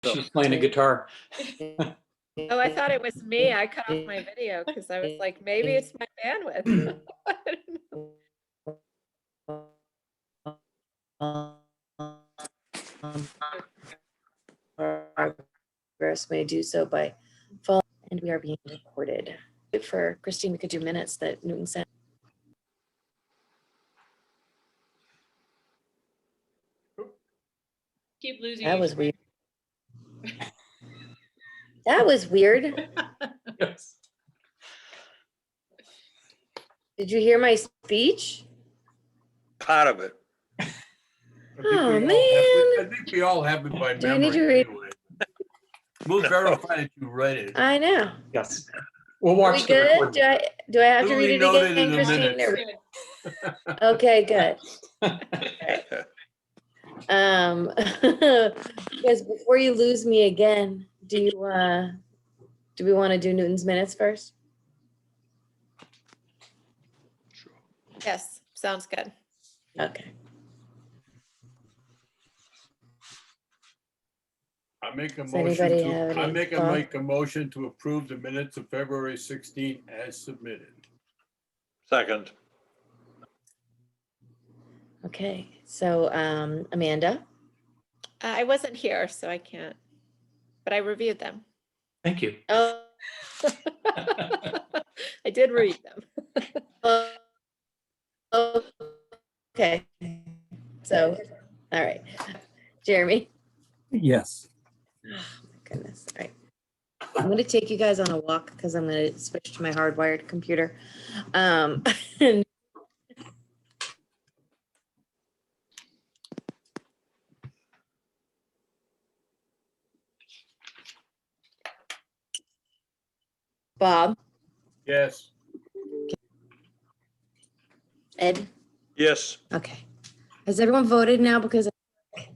She's playing a guitar. Oh, I thought it was me. I cut off my video because I was like, maybe it's my bandwidth. I don't know. Progress may do so by phone, and we are being recorded. For Christine, we could do minutes that Newton sent. Keep losing. That was weird. That was weird. Yes. Did you hear my speech? Part of it. Oh, man. I think we all have it by Do I memory. need to read? Anyway. We'll verify that you read it. I know. Yes. We'll Are we watch the good? recording. Do I have to Duly read it noted again, in the Christine? minutes. Okay, good. Because before you lose me again, do we want to do Newton's minutes first? Yes, sounds good. Okay. I make a Does motion anybody have to, I any make thought? a motion to approve the minutes of February 16th as submitted. Second. Okay, so Amanda, I wasn't here, so I can't, but I reviewed them. Thank you. oh, I did read them. okay, so, all right, Jeremy. Yes. Oh my goodness, all right. I'm gonna take you guys on a walk because I'm gonna switch to my hardwired computer. And Bob, Yes. Ed, Yes. okay. Has everyone voted now? Because,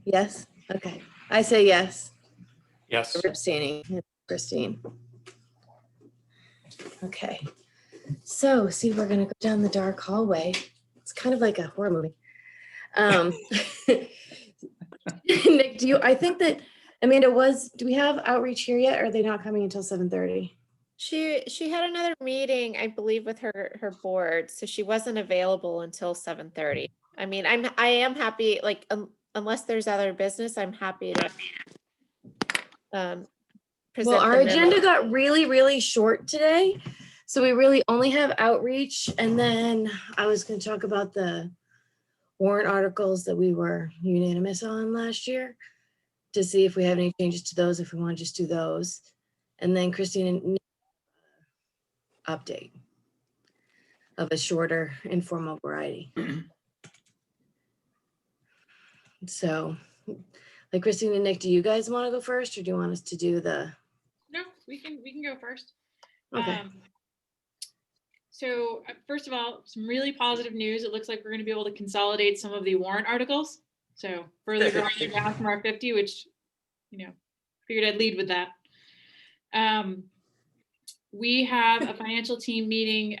yes, okay. I say yes. Yes. We're abstaining, Christine. Okay, so see, we're gonna go down the dark hallway. It's kind of like a horror movie. Nick, I think that, Amanda, do we have outreach here yet? Or are they not coming until 7:30? She had another meeting, I believe, with her board, so she wasn't available until 7:30. I mean, I am happy, like, unless there's other business, I'm happy to Well, present our the memo. agenda got really, really short today. So we really only have outreach. And then I was gonna talk about the warrant articles that we were unanimous on last year to see if we have any changes to those, if we want to just do those. And then Christine and Nick, update of a shorter informal variety. So, like Christine and Nick, do you guys want to go first, or do you want us to do the? No, we can go first. Okay. So first of all, some really positive news. It looks like we're going to be able to consolidate some of the warrant articles. So further drawing it down from our 50, which, figured I'd lead with that. We have a financial team meeting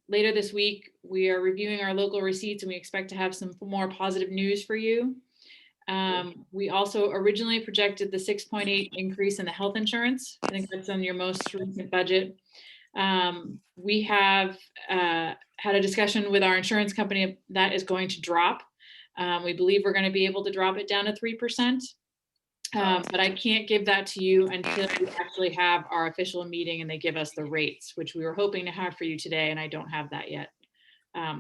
later this week. We are reviewing our local receipts and we expect to have some more positive news for you. We also originally projected the 6.8 increase in the health insurance. I think that's on your most recent budget. We have had a discussion with our insurance company that is going to drop. We believe we're going to be able to drop it down to 3%. But I can't give that to you until we actually have our official meeting and they give us the rates, which we were hoping to have for you today, and I don't have that yet.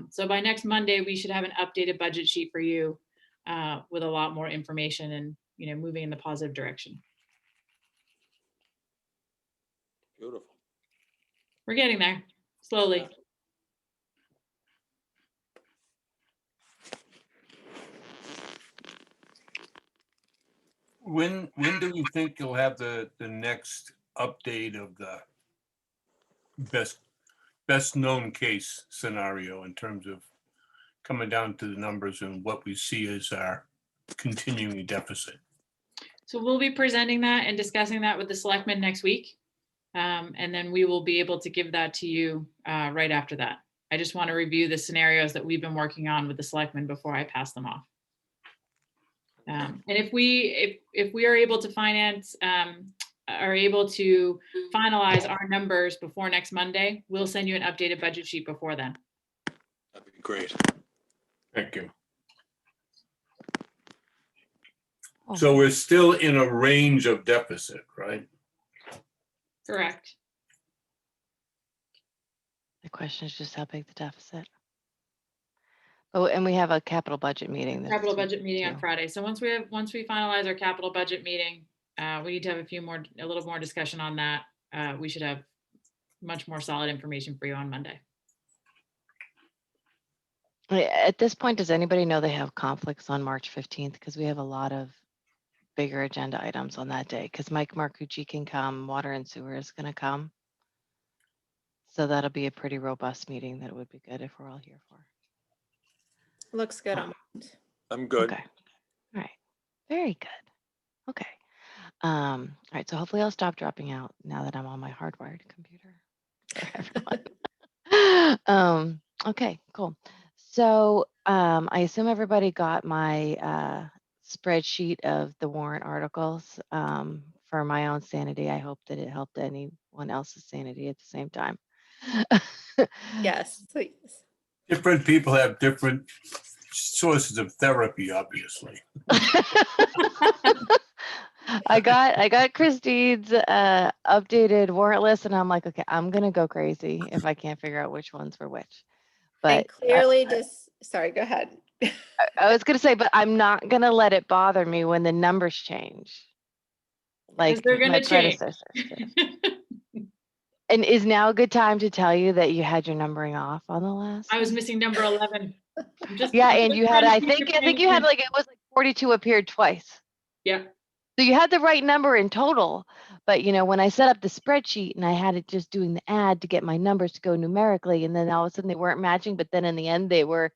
So by next Monday, we should have an updated budget sheet for you with a lot more information and, moving in the positive direction. Beautiful. We're getting there slowly. When do you think you'll have the next update of the best known case scenario in terms of coming down to the numbers and what we see as our continuing deficit? So we'll be presenting that and discussing that with the selectmen next week. And then we will be able to give that to you right after that. I just want to review the scenarios that we've been working on with the selectmen before I pass them off. And if we are able to are able to finalize our numbers before next Monday, we'll send you an updated budget sheet before then. That'd be great. Thank you. Oh. So we're still in a range of deficit, right? Correct. The question is just how big the deficit. Oh, and we have a capital budget meeting. this Capital week, budget meeting on too. Friday. So once we finalize our capital budget meeting, we need to have a little more discussion on that. We should have much more solid information for you on Monday. At this point, does anybody know they have conflicts on March 15th? Because we have a lot of bigger agenda items on that day. Because Mike Marcucci can come, Water and Sewer is going to come. So that'll be a pretty robust meeting that would be good if we're all here for. Looks good. I'm good. Okay. All right. Very good. Okay. All right. So hopefully I'll stop dropping out now that I'm on my hardwired computer. For everyone. Okay, cool. So I assume everybody got my spreadsheet of the warrant articles. For my own sanity, I hope that it helped anyone else's sanity at the same time. Yes, please. Different people have different sources of therapy, obviously. I got Christine's updated warrant list, and I'm like, okay, I'm gonna go crazy if I can't figure out which ones were which. And But clearly sorry, go ahead. I was gonna say, but I'm not gonna let it bother me when the numbers change, like they're gonna my change. predecessors did. And is now a good time to tell you that you had your numbering off on the last? I was one? missing number 11. Yeah, and you had, trying to I keep think your you had pen- like, it was like 42 appeared twice. Yeah. So you had the right number in total, but when I set up the spreadsheet and I had it just doing the add to get my numbers to go numerically, and then all of a sudden they weren't matching, but then in the end they were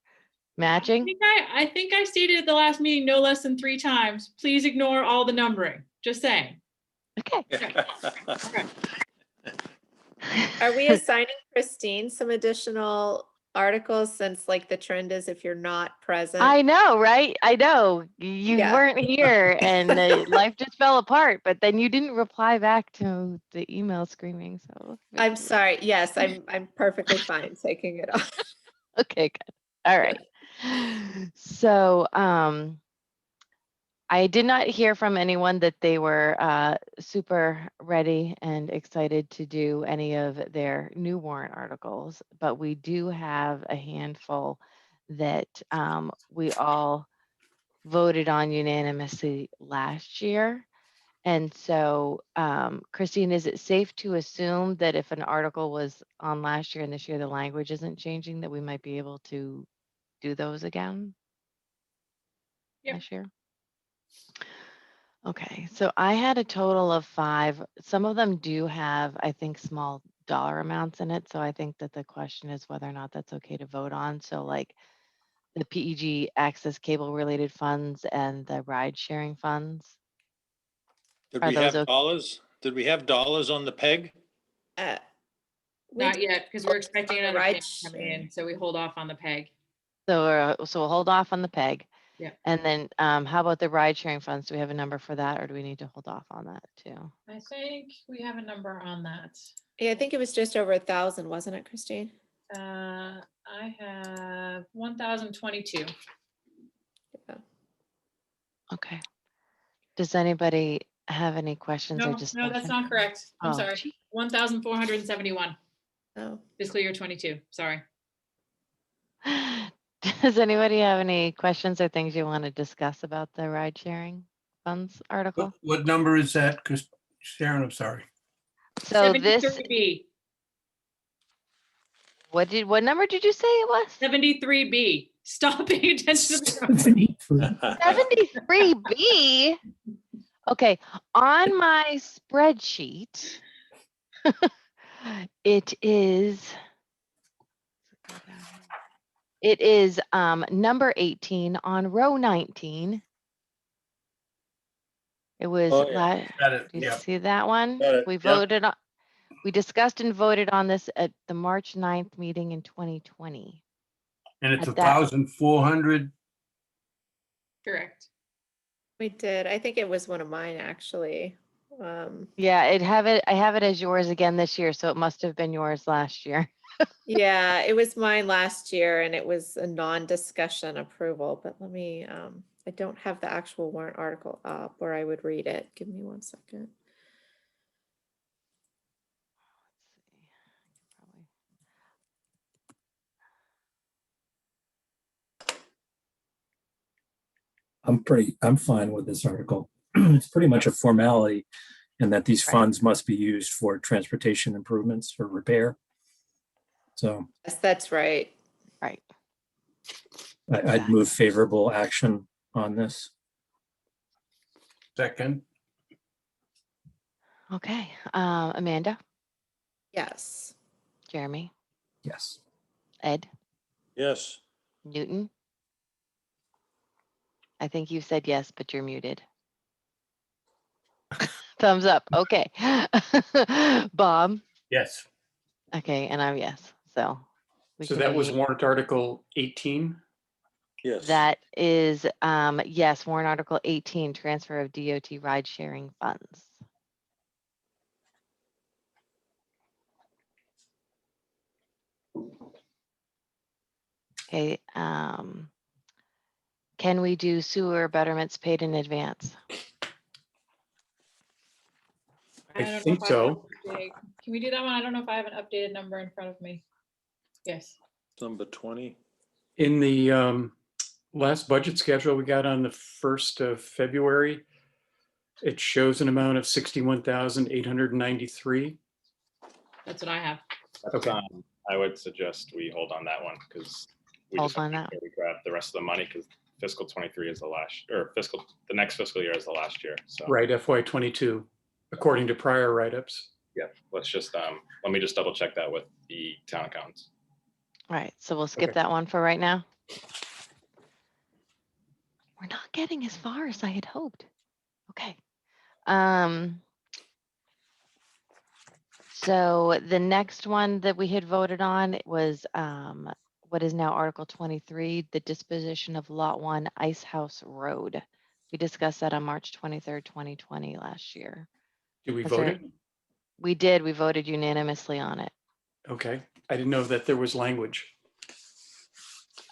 matching. I think I stated at the last meeting no less than 3 times. Please ignore all the numbering. Just saying. Okay. Okay. Are we assigning Christine some additional articles since like the trend is if you're not present? I know, right? I know you Yeah. weren't here and life just fell apart, but then you didn't reply back to the email screaming. So I'm sorry. Yes, I'm perfectly fine taking it off. okay, good. All right. So, I did not hear from anyone that they were super ready and excited to do any of their new warrant articles, but we do have a handful that we all voted on unanimously last year. And so, Christine, is it safe to assume that if an article was on last year and this year the language isn't changing, that we might be able to do those again? Yep. This year? Okay, so I had a total of 5. Some of them do have, I think, small dollar amounts in it. So I think that the question is whether or not that's okay to vote on. So like the PEG access cable related funds and the ride sharing funds. Did Are we those have okay? dollars? Did we have dollars on the peg? We Not yet, because we're expecting on the another ride payment coming sharing. in. So we hold off on the peg. So we'll hold off on the PEG. Yeah. And then how about the ride sharing funds? Do we have a number for that or do we need to hold off on that too? I think we have a number on that. Yeah, I think it was just over 1,000, wasn't it, Christine? I have 1,022. Yeah. Okay. Does anybody have any questions or No, discussion? no, that's not correct. I'm Oh, sorry. gee. 1,471. Oh, Fiscal year 22. Sorry. Does anybody have any questions or things you want to discuss about the ride sharing funds article? What number is that, Sharon? I'm sorry. So this, 73B. what number did you say it was? 73B. Stop paying attention to the number. 73B. Okay, on my spreadsheet, it is number 18 on row 19. It was Oh, yeah. Got it. do you Yeah. see that one? Got it, We yep. voted on, we discussed and voted on this at the March 9th meeting in 2020. And it's At that- 1,400. Correct. We did. I think it was one of mine, actually. Yeah, I have it as yours again this year, so it must have been yours last year. Yeah, it was mine last year and it was a non-discussion approval, but let me, I don't have the actual warrant article up where I would read it. Give me 1 second. Probably. I'm fine with this article. It's pretty much a formality in that these Right. funds must be used for transportation improvements or repair. So Yes, that's right. Right. I'd move favorable action on this. Second, Okay. Amanda, Yes. Jeremy, Yes. Ed, Yes, Newton. I think you said yes, but you're muted. Thumbs up. Okay. Bob. yes. Okay, and I'm yes. So we So can that was be- warrant article 18. yes. that is yes, warrant article 18, transfer of DOT ride sharing funds. Okay, can we do sewer betterments paid in advance? I don't know think if have so. an update. Can we do that one? I don't know if I have an updated number in front of me. Yes. Number 20. In the last budget schedule we got on the 1st of February, it shows an amount of 61,893. That's what I have. That's, Okay. I would suggest we hold on that one because we Hold just have on to that. make sure we grab the rest of the money because fiscal 23 is the last, or the next fiscal year is the last year. So Right, FY22, according to prior write-ups. yeah, let's just, let me just double check that with the town accountants. All right, so we'll skip Okay. that one for right now. We're not getting as far as I had hoped. Okay. So the next one that we had voted on was what is now Article 23, the disposition of Lot 1 Ice House Road. We discussed that on March 23rd, 2020 last year. Do we Was vote there- it? We did, we voted unanimously on it. Okay, I didn't know that there was language.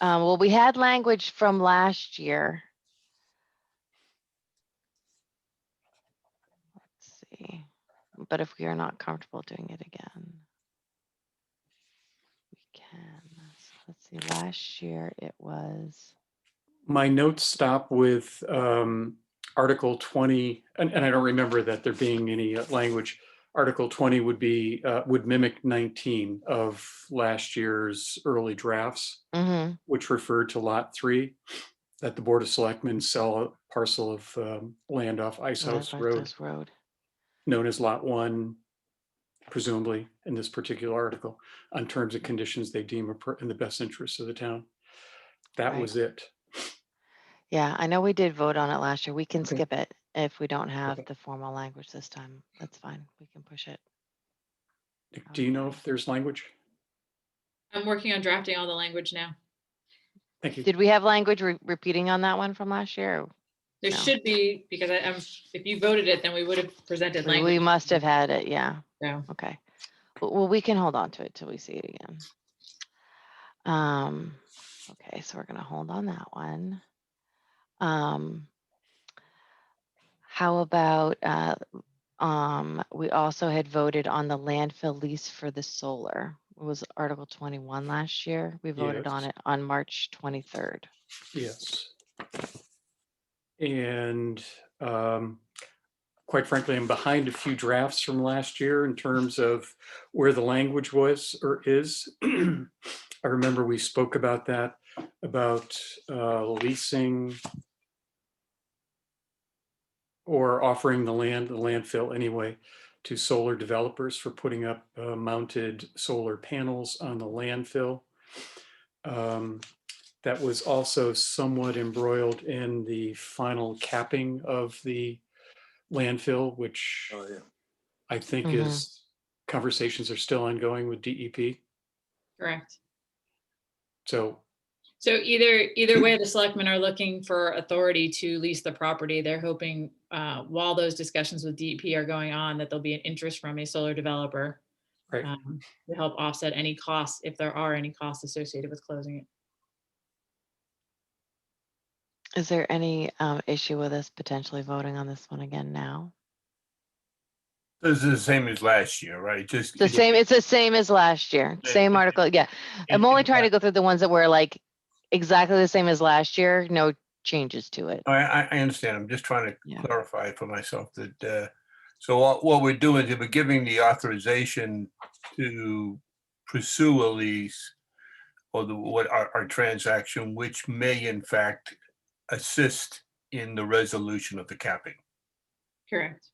Well, we had language from last year. Let's see, but if we are not comfortable doing it again, we can. So let's see, last year it was, My notes stop with Article 20, and I don't remember that there being any language. Article 20 would be, would mimic 19 of last year's early drafts, mhm, which referred to Lot 3, that the Board of Selectmen sell a parcel of land off Ice House Road, Ice Road. known as Lot 1, presumably in this particular article, on terms and conditions they deem in the best interest of the town. That Right. was it. Yeah, I know we did vote on it last year. We can Okay. skip it if we don't have Okay. the formal language this time. That's fine. We can push it. Nick, do you know Okay. if there's language? I'm working on drafting all the language now. Thank you. Did we have language repeating on that one from last year? There No. should be, because if you voted it, then we would have presented We language. must have had it, yeah. So, Okay. Well, we can hold on to it till we see it again. Okay, so we're gonna hold on that one. How about, we also had voted on the landfill lease for the solar. It was Article 21 last year. We voted on Yes. it on March 23rd. Yes. And quite frankly, I'm behind a few drafts from last year in terms of where the language was or is. I remember we spoke about that, about leasing or offering the landfill anyway, to solar developers for putting up mounted solar panels on the landfill. That was also somewhat embroiled in the final capping of the landfill, which Oh, yeah. I think Mhm. is, conversations are still ongoing with DEP. correct. So So either way, the selectmen are looking for authority to lease the property. They're hoping while those discussions with DEP are going on, that there'll be an interest from a solar developer Right. to help offset any costs, if there are any costs associated with closing it. Is there any issue with us potentially voting on this one again now? This is the same as last year, right? Just It's the same as last year. Same article. Yeah. I'm only trying to go through the ones that were like exactly the same as last year. No changes to it. I understand. I'm just trying to Yeah. clarify for myself that, so what we're doing is we're giving the authorization to pursue a lease or what our transaction, which may in fact assist in the resolution of the capping. Correct.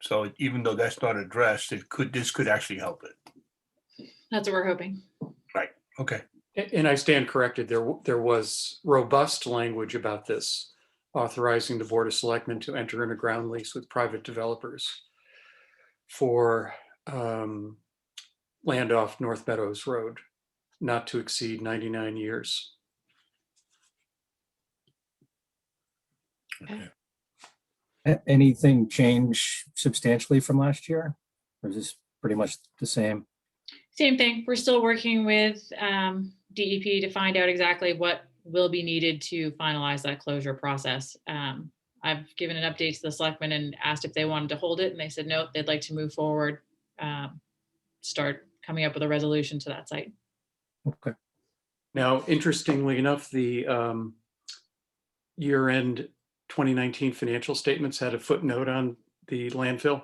So even though that's not addressed, this could actually help it. That's what we're hoping. Okay. And I stand corrected. There was robust language about this, authorizing the Board of Selectmen to enter in a ground lease with private developers for land off North Meadows Road, not to exceed 99 years. Okay. Anything change substantially from last year? Or is this pretty much the same? Same thing. We're still working with DEP to find out exactly what will be needed to finalize that closure process. I've given an update to the selectmen and asked if they wanted to hold it, and they said no, they'd like to move forward, start coming up with a resolution to that site. Okay. Now, interestingly enough, the year-end 2019 financial statements had a footnote on the landfill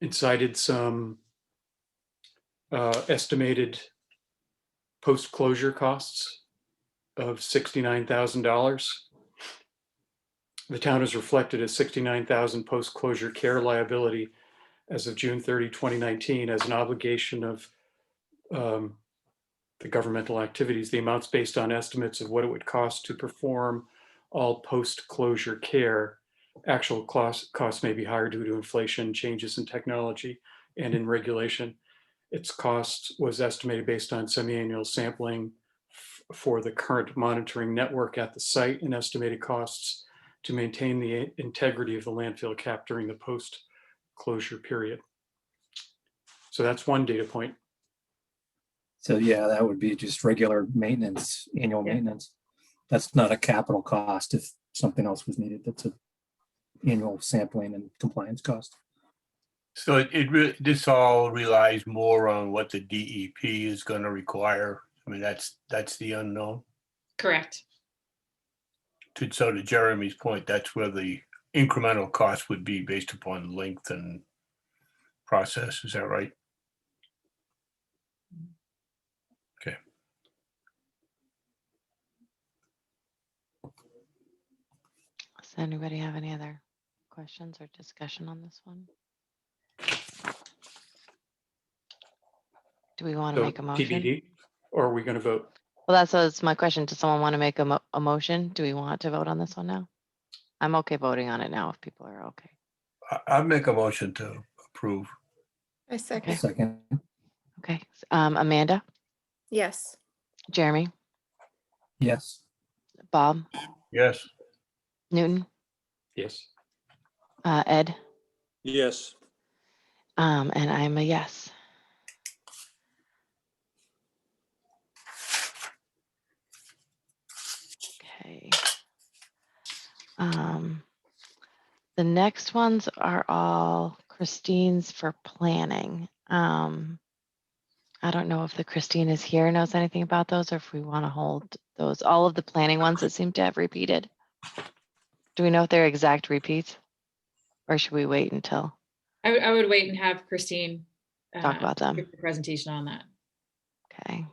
and cited some estimated post-closure costs of $69,000. The town has reflected a $69,000 post-closure care liability as of June 30, 2019, as an obligation of the governmental activities. The amounts based on estimates of what it would cost to perform all post-closure care. Actual costs may be higher due to inflation, changes in technology, and in regulation. Its cost was estimated based on semi-annual sampling for the current monitoring network at the site, and estimated costs to maintain the integrity of the landfill cap during the post-closure period. So that's one data point. So yeah, that would be just regular maintenance, annual maintenance. That's not a capital cost if something else was needed. That's an annual sampling and compliance cost. So this all relies more on what the DEP is going to require. I mean, that's the unknown. Correct. So to Jeremy's point, that's where the incremental cost would be based upon length and process. Is that right? Okay. Does anybody have any other questions or discussion on this one? Do we want to So make a motion? TBD, or are we going to vote? Well, that's my question. Does someone want to make a motion? Do we want to vote on this one now? I'm okay voting on it now if people are okay. I'll make a motion to approve. I second. Okay. Second, Okay. Amanda, Yes. Jeremy, yes. Bob, Yes. Newton, Yes. Ed, Yes. and I'm a yes. Okay. The next ones are all Christine's for planning. I don't know if the Christine is here knows anything about those, or if we want to hold those. All of the planning ones that seem to have repeated. Do we know if they're exact repeats, or should we wait until I would wait and have Christine talk about them? give the presentation on that. Okay.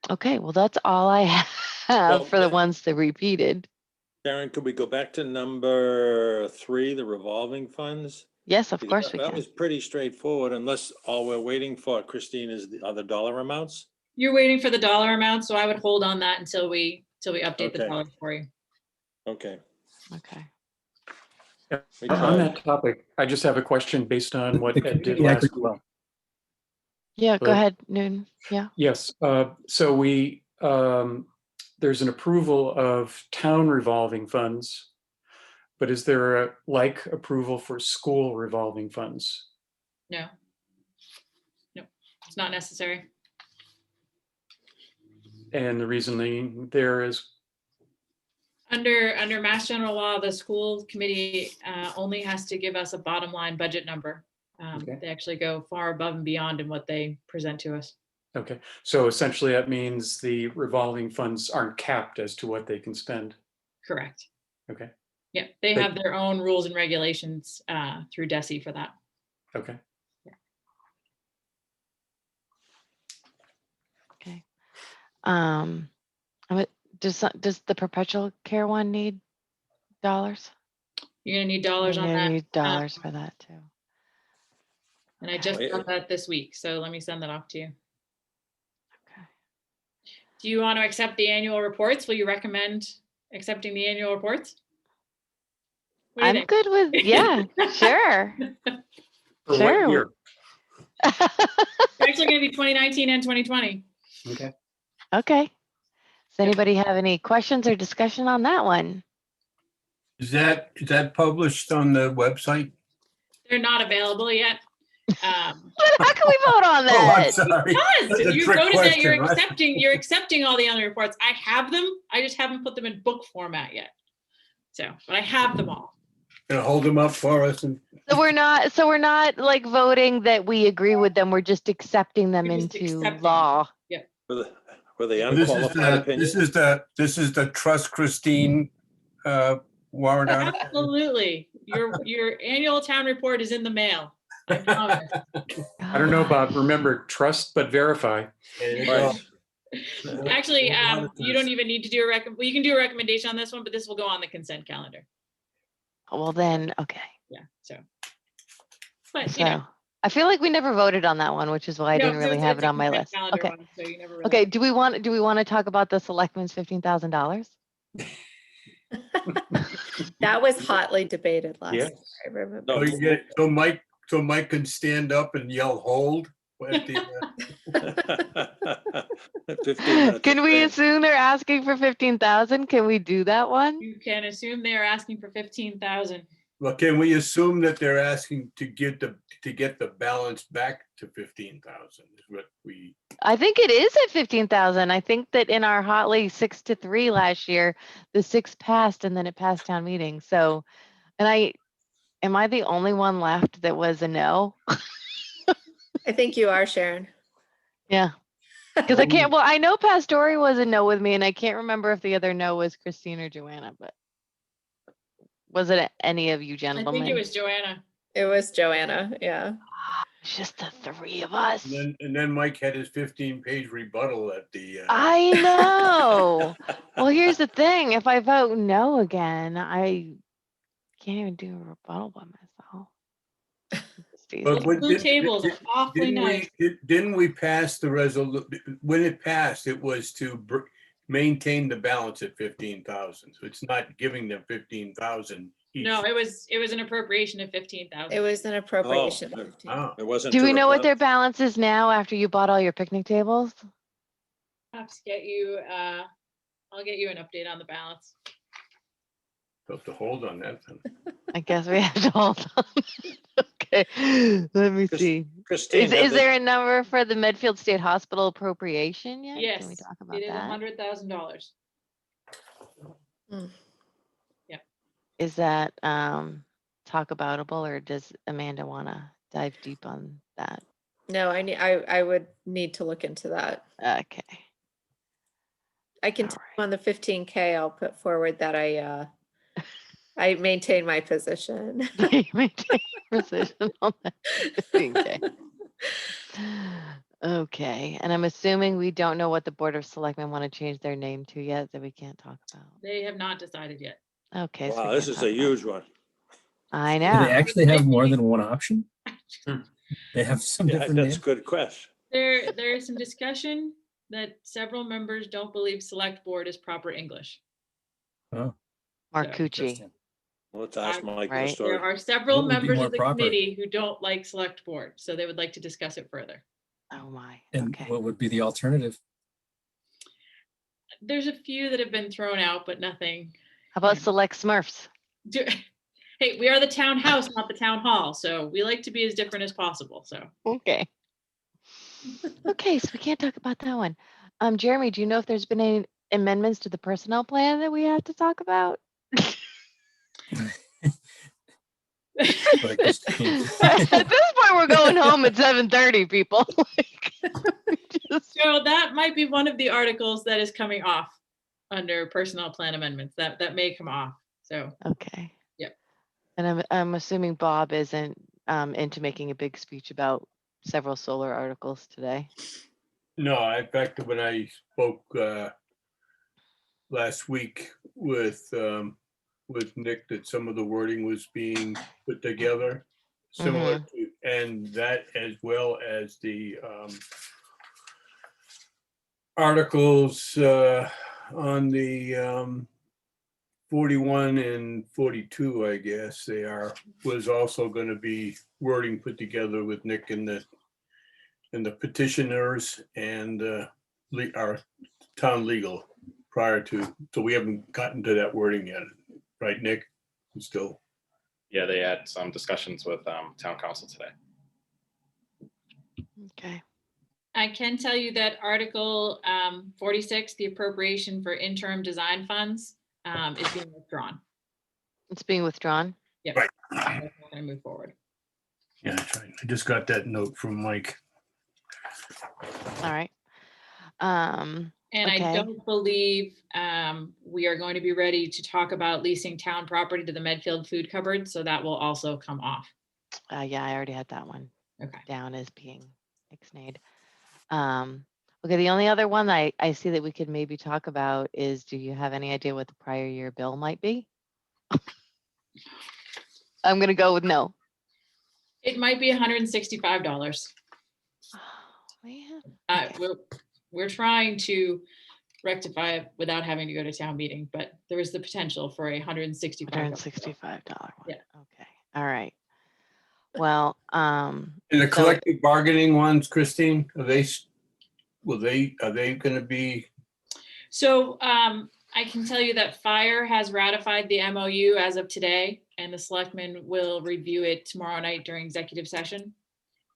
Okay, well, that's all I have Well, for the ones that repeated. Karen, could we go back to number 3, the revolving funds? Yes, of Because course we that can. was pretty straightforward, unless all we're waiting for, Christine, is the other dollar amounts. You're waiting for the dollar amount, so I would hold on that until we update the Okay. dollars for you. Okay. Okay. We On tried. that topic, I just have a question based on what The Ed did community last aggregate- week. well, Yeah, go Hello? ahead, Noon. Yeah. Yes, so there's an approval of town revolving funds, but is there a like approval for school revolving funds? No. No, it's not necessary. And the reasoning there is, Under Mass General Law, the school committee only has to give us a bottom line budget number. Okay. They actually go far above and beyond in what they present to us. okay, so essentially that means the revolving funds aren't capped as to what they can spend. Correct. Okay, Yeah, they But- have their own rules and regulations through DESI for that. okay. Okay. Does the perpetual care one need dollars? You're gonna need dollars on that. Need dollars for that too. And I just Okay. got that this week, so let me send that off to you. Okay. Do you want to accept the annual reports? Will you recommend accepting the annual reports? What do you I'm think? good with, yeah, sure. For Sure. what year? It's actually gonna be 2019 and 2020. Okay, Okay. Does anybody have any questions or discussion on that one? Is that published on the website? They're not available yet. How can we vote on Oh, I'm that? sorry. That's a You trick voted that you're question, right? you're accepting all the other reports. I have them. I just haven't put them in book format yet. So, but I have them all. Gonna hold them up for us and So we're not like voting that we agree with them. We're just accepting them We're just into accepting. law. Were they this unqualified opinions? is the Trust Christine warrant article. Absolutely. Your annual town report is in the mail. I promise. I don't know, Bob, remember, trust but verify. Right. Actually, you don't even need to do well, you can do a recommendation on this one, but this will go on the consent calendar. Well then, okay. Yeah, so. But, So I feel like we never voted on that one, which is why I no, didn't really have it's it a on my consent list. calendar Okay. one, so you never really- Okay. Do we want to talk about the selectmen's $15,000? That was hotly debated last Yeah. year, I remember. No, So Mike can stand up and yell hold. at the, 15 minutes Can of we fame. assume they're asking for 15,000? Can we do that one? You can assume they are asking for 15,000. Well, can we assume that they're asking to get the balance back to 15,000 is what we, I think it is at 15,000. I think that in our hotly 6-3 last year, the 6 passed and then it passed town meeting. So, am I the only one left that was a no? I think you are, Sharon. Yeah. Because I know Pastori was a no with me and I can't remember if the other no was Christine or Joanna, but was it any of you I gentlemen? think it was Joanna. It was Joanna, yeah. It's just the 3 of us. and then Mike had his 15-page rebuttal at the. I know. Well, here's the thing. If I vote no again, I can't even do a rebuttal by myself. But when Blue tables are awfully nice. Didn't we pass the resolution? When it passed, it was to maintain the balance at 15,000. So it's not giving them 15,000 each. No, it was an appropriation of 15,000. It was an appropriation. of Oh. 15. Oh, It wasn't. Do to we know what replenish- their balance is now after you bought all your picnic tables? I'll have to get you, I'll get you an update on the balance. have to hold on that then. I guess we have to hold on. Okay, let me see. Christine, have Is they- there a number for the Medfield State Hospital appropriation yet? Can we Yes, talk about it is that? $100,000. Is that talk aboutable, or does Amanda want to dive deep on that? No, I would need to look into that. Okay. I can All tell you on the 15K, I'll put forward that I maintain my position. You maintain precision on that. Okay. Okay, and I'm assuming we don't know what the Board of Selectmen want to change their name to yet, that we can't talk about. They have not decided yet. Okay. so we Wow, this can't is talk a about huge it. one. I Do know. they actually have more than one option? Hmm. They have some Yeah, different that's a names. good question. There is some discussion that several members don't believe select board is proper English. Oh, Marcucci. interesting. Let's ask Mike the Right. story. There are several What would be members more of the proper? committee who don't like select board, so they would like to discuss it further. Oh my, And okay. what would be the alternative? There's a few that have been thrown out, but nothing. How about Yeah. select Smurfs? Hey, we are the town house, not the town hall. So we like to be as different as possible. So Okay. Okay, so we can't talk about that one. Jeremy, do you know if there's been any amendments to the personnel plan that we have to talk about? Like Christine. At this point, we're going home at 7:30, people. Like, just- So that might be one of the articles that is coming off under personnel plan amendments. That may come off. So Okay. Yep. And I'm assuming Bob isn't into making a big speech about several solar articles today. No, in fact, when I spoke last week with Nick, that some of the wording was being put together similar to, and that as well as the articles on the 41 and 42, I guess they are, was also going to be wording put together with Nick and the petitioners and our town legal prior to, so we haven't gotten to that wording yet, right, Nick? Still. Yeah, they had some discussions with town council today. Okay. I can tell you that Article 46, the appropriation for interim design funds, is being withdrawn. It's being withdrawn. Yep. Right. We're going to move forward. Yeah, that's right. I just got that note from Mike. All right. And Okay. I don't believe we are going to be ready to talk about leasing town property to the Medfield food cupboard. So that will also come off. Yeah, I already had that one Okay. down as being ixnayed. Okay, the only other one I see that we could maybe talk about is, do you have any idea what the prior year bill might be? I'm gonna go with no. It might be $165. Oh, man. We're trying to rectify it without having to go to town meeting, but there is the potential for a $165. $165 one. Yeah. Okay. All right. Well, And the so- collective bargaining ones, Christine, are they going to be? So I can tell you that fire has ratified the MOU as of today, and the selectmen will review it tomorrow night during executive session.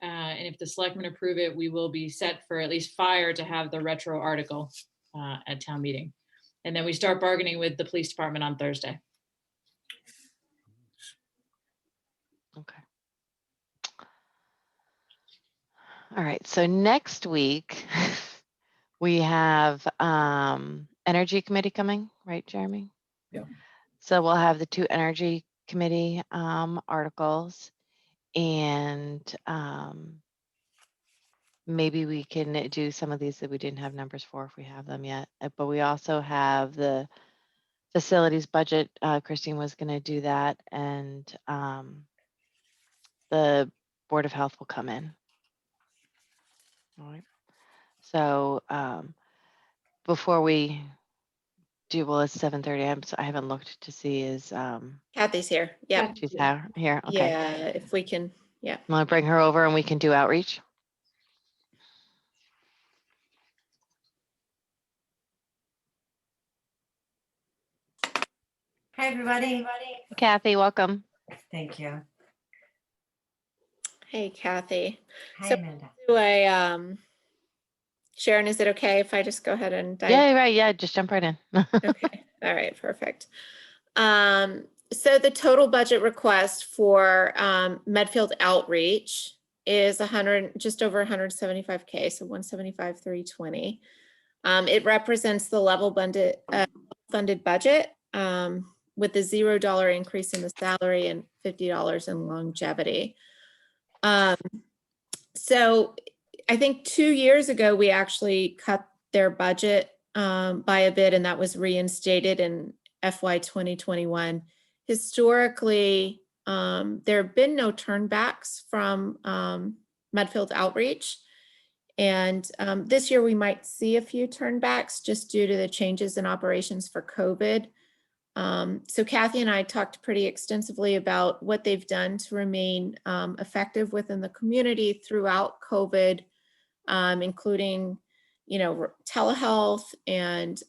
And if the selectmen approve it, we will be set for at least fire to have the retro article at town meeting. And then we start bargaining with the police department on Thursday. Okay. All right. So next week we have energy committee coming, right, Jeremy? Yeah. So we'll have the 2 energy committee articles, and maybe we can do some of these that we didn't have numbers for if we have them yet. But we also have the facilities budget. Christine was going to do that, and the Board of Health will come in. All right. So before we do, well, it's 7:30. I haven't looked to see is Kathy's here. Yeah. she's here. Okay. Yeah, if we can, yeah. I'm gonna bring her over and we can do outreach. Hi, everybody. Kathy, welcome. Thank you. Hey, Kathy. Hi, So- Amanda. Do I, Sharon, is it okay if I just go ahead and dive? Yeah, right. Yeah, just jump right in. Okay, all right, perfect. So the total budget request for Medfield outreach is just over 175K, so 175,320. It represents the level funded budget with the $0 increase in the salary and $50 in longevity. So I think 2 years ago, we actually cut their budget by a bit, and that was reinstated in FY 2021. Historically, there have been no turnbacks from Medfield outreach. And this year we might see a few turnbacks just due to the changes in operations for COVID. So Kathy and I talked pretty extensively about what they've done to remain effective within the community throughout COVID. including, telehealth and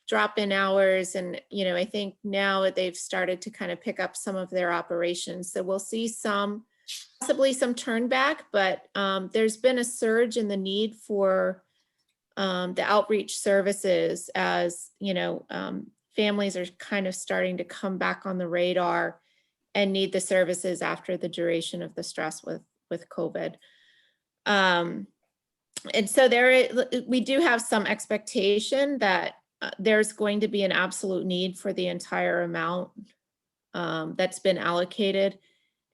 drop-in hours. And, I think now they've started to kind of pick up some of their operations. So we'll see possibly some turn back, but there's been a surge in the need for the outreach services as, families are kind of starting to come back on the radar and need the services after the duration of the stress with COVID. And so we do have some expectation that there's going to be an absolute need for the entire amount that's been allocated.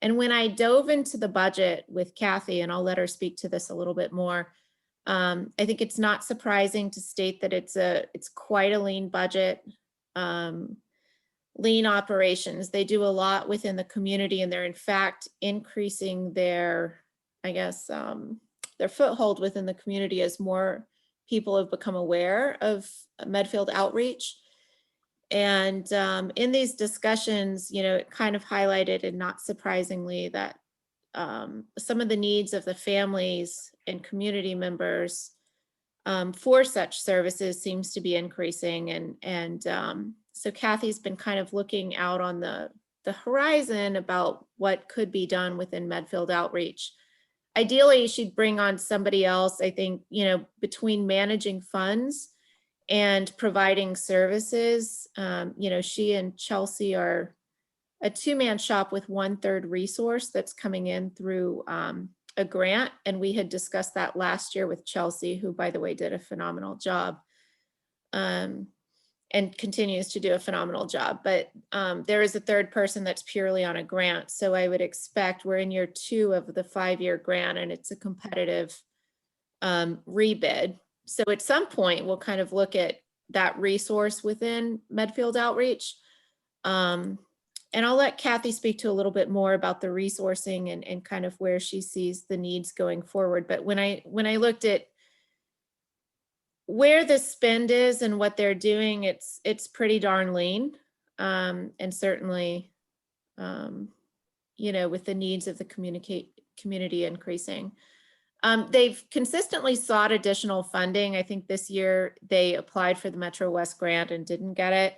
And when I dove into the budget with Kathy, and I'll let her speak to this a little bit more, I think it's not surprising to state that it's quite a lean budget, lean operations. They do a lot within the community, and they're in fact increasing their, their foothold within the community as more people have become aware of Medfield outreach. And in these discussions, it kind of highlighted, and not surprisingly, that some of the needs of the families and community members for such services seems to be increasing. And so Kathy's been kind of looking out on the horizon about what could be done within Medfield outreach. Ideally, she'd bring on somebody else. I think, between managing funds and providing services, she and Chelsea are a two-man shop with 1/3 resource that's coming in through a grant. And we had discussed that last year with Chelsea, who, by the way, did a phenomenal job and continues to do a phenomenal job. But there is a third person that's purely on a grant. So I would expect we're in year 2 of the 5-year grant, and it's a competitive rebid. So at some point, we'll kind of look at that resource within Medfield outreach. And I'll let Kathy speak to a little bit more about the resourcing and kind of where she sees the needs going forward. But when I looked at where the spend is and what they're doing, it's pretty darn lean. And certainly, with the needs of the community increasing. They've consistently sought additional funding. I think this year they applied for the Metro West grant and didn't get it.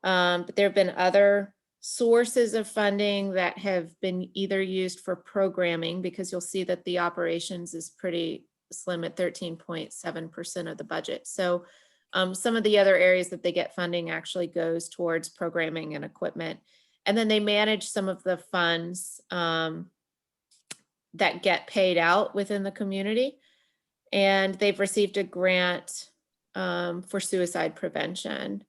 But there have been other sources of funding that have been either used for programming, because you'll see that the operations is pretty slim at 13.7% of the budget. So some of the other areas that they get funding actually goes towards programming and equipment. And then they manage some of the funds that get paid out within the community. And they've received a grant for suicide prevention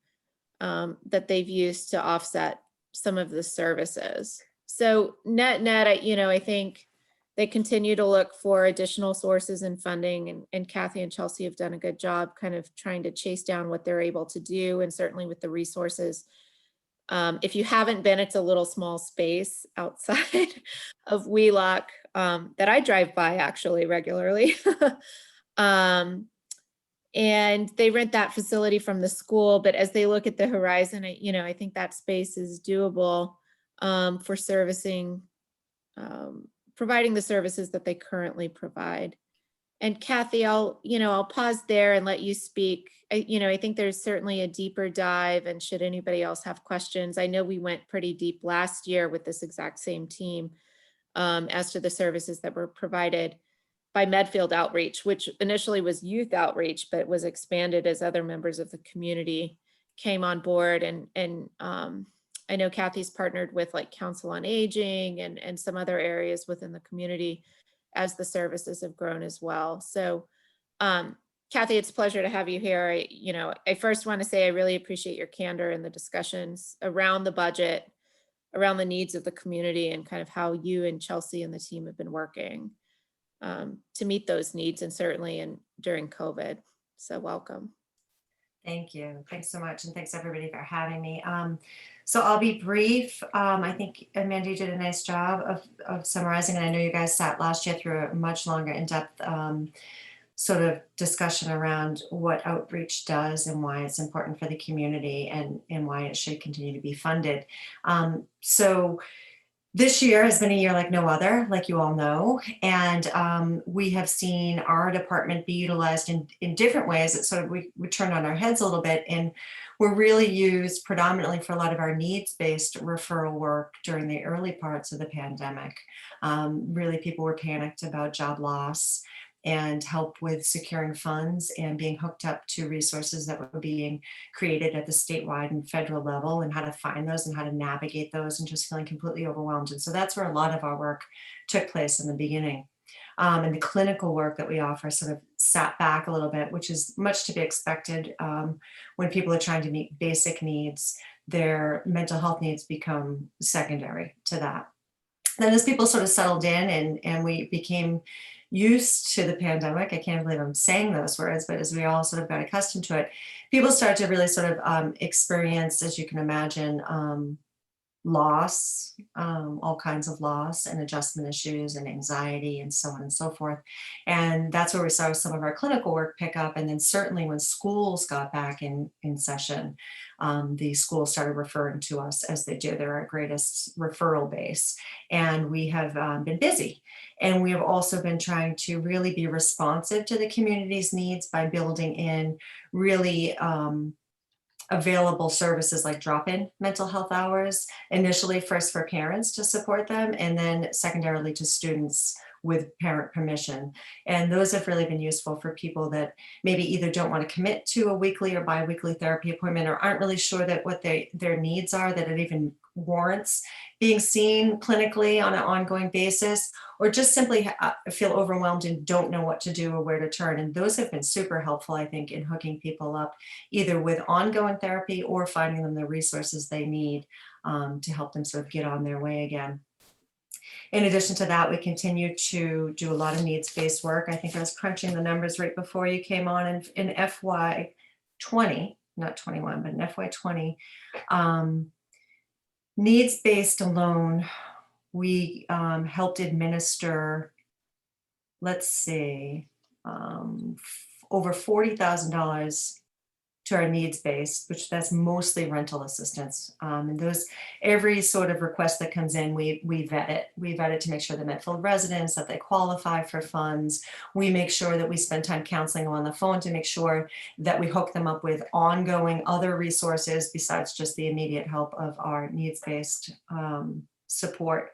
that they've used to offset some of the services. So net, I think they continue to look for additional sources and funding, and Kathy and Chelsea have done a good job kind of trying to chase down what they're able to do, and certainly with the resources. If you haven't been, it's a little small space outside of Wheelock that I drive by actually regularly. And they rent that facility from the school, but as they look at the horizon, I think that space is doable for servicing, providing the services that they currently provide. And Kathy, I'll pause there and let you speak. I think there's certainly a deeper dive, and should anybody else have questions, I know we went pretty deep last year with this exact same team as to the services that were provided by Medfield Outreach, which initially was youth outreach, but was expanded as other members of the community came on board. And I know Kathy's partnered with like Council on Aging and some other areas within the community as the services have grown as well. So Kathy, it's a pleasure to have you here. I first want to say I really appreciate your candor in the discussions around the budget, around the needs of the community, and kind of how you and Chelsea and the team have been working to meet those needs, and certainly during COVID. So welcome. Thank you. Thanks so much. And thanks everybody for having me. So I'll be brief. I think Amanda, you did a nice job of summarizing, and I know you guys sat last year through a much longer in-depth sort of discussion around what outreach does and why it's important for the community and why it should continue to be funded. So This year has been a year like no other, like you all know, and we have seen our department be utilized in different ways. It's sort of, we turned on our heads a little bit, and we're really used predominantly for a lot of our needs-based referral work during the early parts of the pandemic. Really, people were panicked about job loss and help with securing funds and being hooked up to resources that were being created at the statewide and federal level, and how to find those and how to navigate those, and just feeling completely overwhelmed. And so that's where a lot of our work took place in the beginning. And the clinical work that we offer sort of sat back a little bit, which is much to be expected. When people are trying to meet basic needs, their mental health needs become secondary to that. Then as people sort of settled in and we became used to the pandemic, I can't believe I'm saying those words, but as we all sort of got accustomed to it, people started to really sort of experience, as you can imagine, loss, all kinds of loss and adjustment issues and anxiety and so on and so forth. And that's where we saw some of our clinical work pick up. And then certainly when schools got back in session, the schools started referring to us as they do. They're our greatest referral base. And we have been busy. And we have also been trying to really be responsive to the community's needs by building in really available services like drop-in mental health hours, initially first for parents to support them, and then secondarily to students with parent permission. And those have really been useful for people that maybe either don't want to commit to a weekly or bi-weekly therapy appointment, or aren't really sure that what their needs are, that it even warrants being seen clinically on an ongoing basis, or just simply feel overwhelmed and don't know what to do or where to turn. And those have been super helpful, I think, in hooking people up either with ongoing therapy or finding them the resources they need to help them sort of get on their way again. In addition to that, we continue to do a lot of needs-based work. I think I was crunching the numbers right before you came on in FY 20, not 21, but in FY 20. Needs-based alone, we helped administer, let's see, over $40,000 to our needs-based, which that's mostly rental assistance. And those, every sort of request that comes in, we vet it. We vet it to make sure the Medfield residents, that they qualify for funds. We make sure that we spend time counseling them on the phone to make sure that we hook them up with ongoing other resources besides just the immediate help of our needs-based support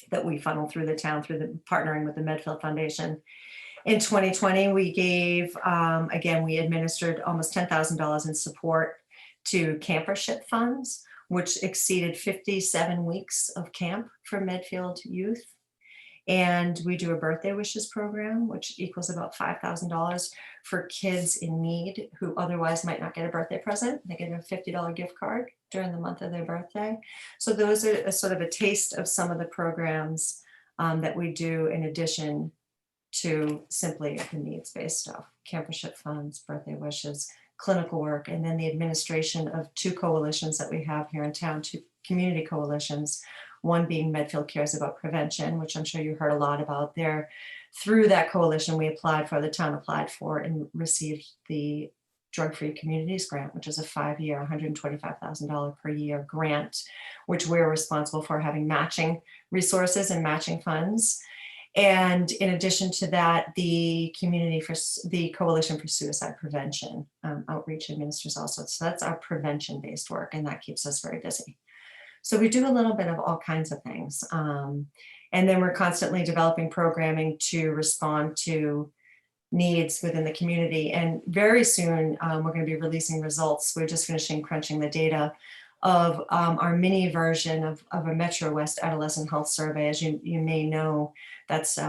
that we funnel through the town through the partnering with the Medfield Foundation. In 2020, we gave, again, we administered almost $10,000 in support to campership funds, which exceeded 57 weeks of camp for Medfield youth. And we do a birthday wishes program, which equals about $5,000 for kids in need who otherwise might not get a birthday present. They get a $50 gift card during the month of their birthday. So those are a sort of a taste of some of the programs that we do in addition to simply the needs-based stuff, campership funds, birthday wishes, clinical work, and then the administration of two coalitions that we have here in town, two community coalitions, one being Medfield Cares About Prevention, which I'm sure you heard a lot about there. Through that coalition, the town applied for and received the Drug-Free Communities Grant, which is a 5-year, $125,000 per year grant, which we're responsible for having matching resources and matching funds. And in addition to that, the Coalition for Suicide Prevention outreach administers also. So that's our prevention-based work, and that keeps us very busy. So we do a little bit of all kinds of things. And then we're constantly developing programming to respond to needs within the community. And very soon, we're going to be releasing results. We're just finishing crunching the data of our mini version of a Metro West Adolescent Health Survey. As you may know, that's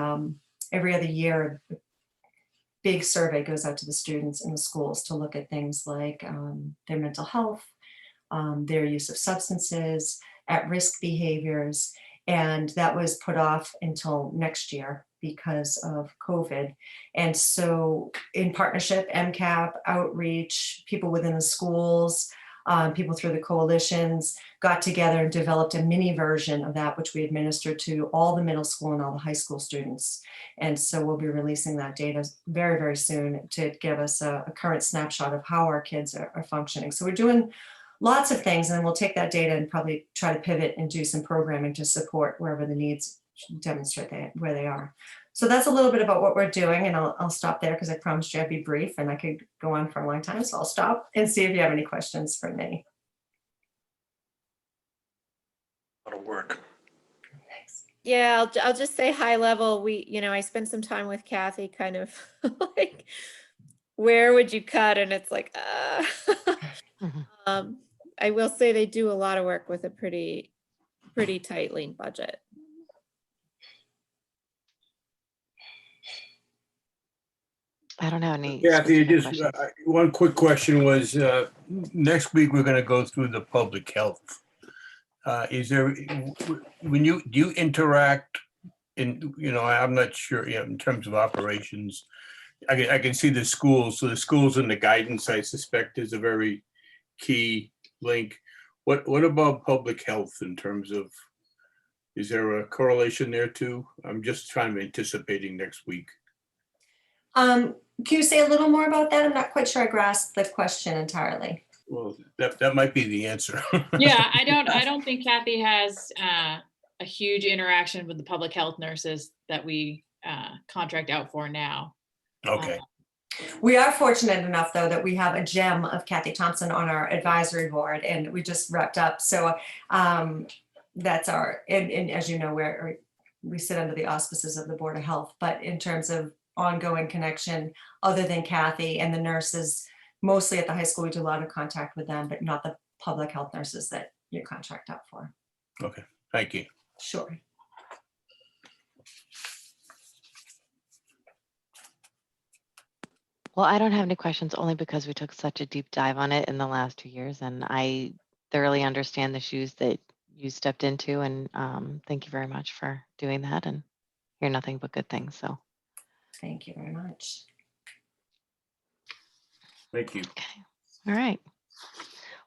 every other year, a big survey goes out to the students in the schools to look at things like their mental health, their use of substances, at-risk behaviors, and that was put off until next year because of COVID. And so in partnership, MCAP, outreach, people within the schools, people through the coalitions got together and developed a mini version of that, which we administered to all the middle school and all the high school students. And so we'll be releasing that data very, very soon to give us a current snapshot of how our kids are functioning. So we're doing lots of things. And then we'll take that data and probably try to pivot and do some programming to support wherever the needs demonstrate where they are. So that's a little bit about what we're doing, and I'll stop there because I promised you I'd be brief, and I could go on for a long time. So I'll stop and see if you have any questions for me. That'll work. Thanks. Yeah, I'll just say high level. I spent some time with Kathy, kind of like, where would you cut? And it's like, Mhm. I will say they do a lot of work with a pretty tight, lean budget. I don't have any. Kathy, specific just questions. one quick question was, next week, we're gonna go through the public health. Is there, do you interact in, I'm not sure, in terms of operations? I can see the schools, so the schools and the guidance, I suspect, is a very key link. What about public health in terms of, is there a correlation there too? I'm just trying to anticipating next week. Can you say a little more about that? I'm not quite sure I grasped the question entirely. Well, that might be the answer. Yeah, I don't think Kathy has a huge interaction with the public health nurses that we contract out for now. Okay. We are fortunate enough, though, that we have a gem of Kathy Thompson on our advisory board, and we just wrapped up. So that's and as you know, we sit under the auspices of the Board of Health. But in terms of ongoing connection, other than Kathy and the nurses, mostly at the high school, we do a lot of contact with them, but not the public health nurses that you contract out for. Okay, thank you. Sure. Well, I don't have any questions only because we took such a deep dive on it in the last 2 years, and I thoroughly understand the shoes that you stepped into, and thank you very much for doing that, and hear nothing but good things. So Thank you very much. Thank you. okay, all right.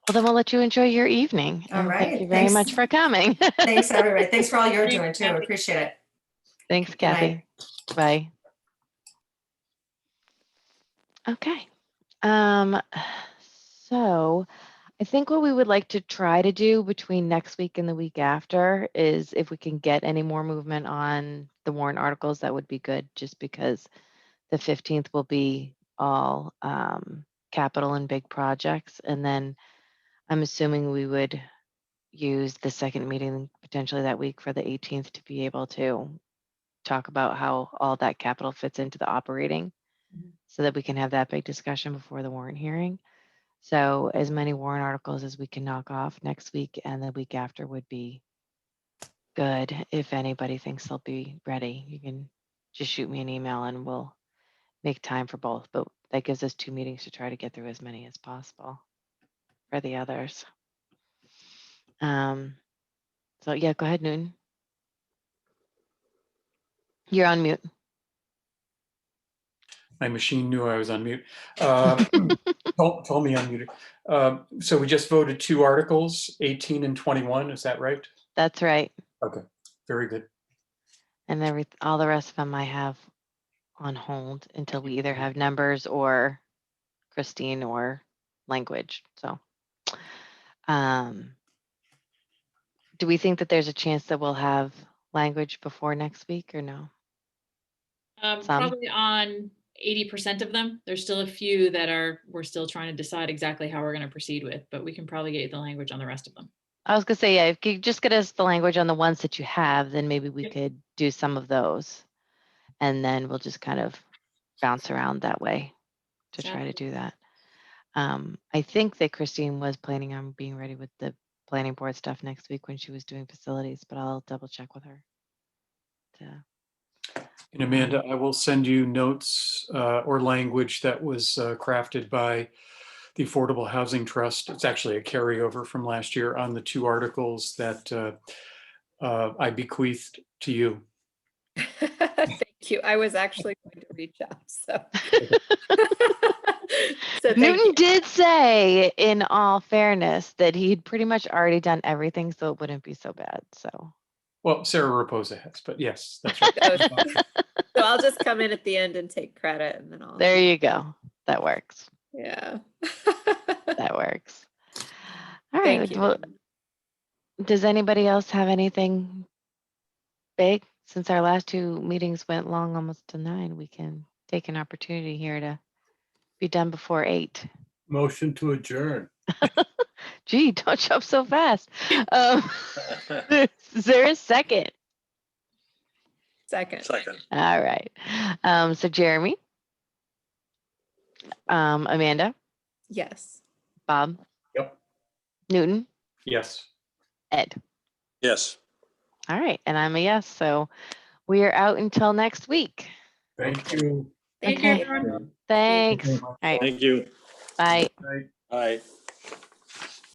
Well, then we'll let you enjoy your evening. All And right. thank you very Thanks. much for coming. Thanks, everybody. Thanks for all you're Thanks, doing too. I Kathy. appreciate it. Thanks, Good night. Kathy. Bye. Okay. So I think what we would like to try to do between next week and the week after is if we can get any more movement on the warrant articles, that would be good, just because the 15th will be all capital and big projects. And then I'm assuming we would use the second meeting potentially that week for the 18th to be able to talk about how all that capital fits into the operating, so that we can have that big discussion before the warrant hearing. So as many warrant articles as we can knock off next week and the week after would be good. If anybody thinks they'll be ready, you can just shoot me an email and we'll make time for both. But that gives us 2 meetings to try to get through as many as possible for the others. So yeah, go ahead, Newton. You're on mute. My machine knew I was on mute. Told me I'm muted. So we just voted 2 articles, 18 and 21. Is that right? That's right. Okay, very good. And all the rest of them I have on hold until we either have numbers or Christine or language. So do we think that there's a chance that we'll have language before next week or no? Some? Probably on 80% of them. There's still a few that we're still trying to decide exactly how we're going to proceed with, but we can probably get you the language on the rest of them. I was gonna say, yeah, if you just get us the language on the ones that you have, then maybe we could do some of those. And then we'll just kind of bounce around that way to try to do that. I think that Christine was planning on being ready with the planning board stuff next week when she was doing facilities, but I'll double check with her. And Amanda, I will send you notes or language that was crafted by the Affordable Housing Trust. It's actually a carryover from last year on the 2 articles that I bequeathed to you. Thank you. I was actually going to reach out. So, thank Newton you. did say, in all fairness, that he'd pretty much already done everything, so it wouldn't be so bad. So, Well, Sarah Raposa has, but yes, that's right. So I'll just come in at the end and take credit, and then I'll. there you go. That works. Yeah. That works. All Thank right. you. Well, does anybody else have anything big? Since our last two meetings went long, almost to 9, we can take an opportunity here to be done before 8. Motion to adjourn. Gee, don't jump so fast. Is there a second? Second. Second. All right. So Jeremy, Amanda, Yes. Bob, Yep. Newton, Yes. Ed. Yes. All right, and I'm a yes. So we are out until next week. Thank you. Thank Okay. you, everyone. Thanks. very All much. right. Thank you. Bye. Night. Bye.